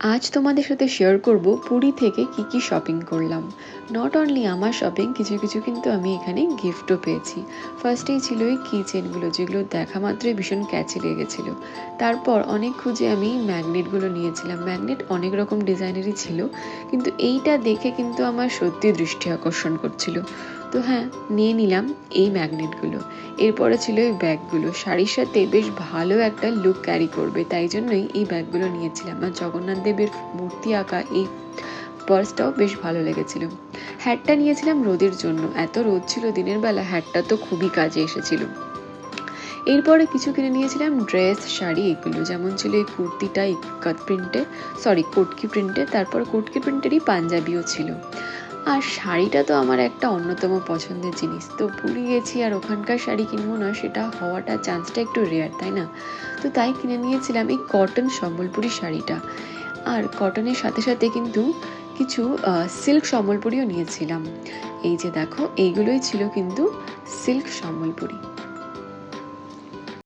আজ তোমাদের সাথে শেয়ার করব পুরী থেকে কি কি শপিং করলাম। নট অনলি আমার শপিং, কিছু কিছু কিন্তু আমি এখানে গিফটও পেয়েছি। ফার্স্টেই ছিল এই কিচেনগুলো, যেগুলো দেখা মাত্রই ভীষণ ক্যাচি লেগেছিল। তারপর অনেক খুঁজে আমি ম্যাগনেটগুলো নিয়েছিলাম। ম্যাগনেট অনেক রকম ডিজাইনেরই ছিল, কিন্তু এইটা দেখে কিন্তু আমার সত্যি দৃষ্টি আকর্ষণ করছিল। তো হ্যাঁ, নিয়ে নিলাম এই ম্যাগনেটগুলো। এরপরে ছিল এই ব্যাগগুলো, শাড়ির সাথে বেশ ভালো একটা লুক ক্যারি করবে, তাই জন্যই এই ব্যাগগুলো নিয়েছিলাম। আর জগন্নাথ দেবের মূর্তি আঁকা এই পার্সটাও বেশ ভালো লেগেছিল। হ্যাটটা নিয়েছিলাম রোদের জন্য, এত রোদ ছিল দিনের বেলা, হ্যাটটা তো খুবই কাজে এসেছিল। এরপরে কিছু কিনে নিয়েছিলাম ড্রেস, শাড়ি, এগুলো যেমন ছিল এই কুর্তিটা ইক্কাত প্রিন্টে, কোটকি প্রিন্টে, তারপর কোটকি প্রিন্টেরই পাঞ্জাবিও ছিল। আর শাড়িটা তো আমার একটা অন্যতম পছন্দের জিনিস। তো পুরী গেছি আর ওখানকার শাড়ি কিনবো না, সেটা হওয়াটা চান্সটা একটু রেয়ার, তাই না? তো তাই কিনে নিয়েছিলাম এই কটন সম্বলপুরি শাড়িটা। আর কটনের সাথে সাথে কিন্তু কিছু সিল্ক সম্বলপুরিও নিয়েছিলাম। এই যে দেখো, এইগুলোই ছিল কিন্তু সিল্ক সম্বলপুরি।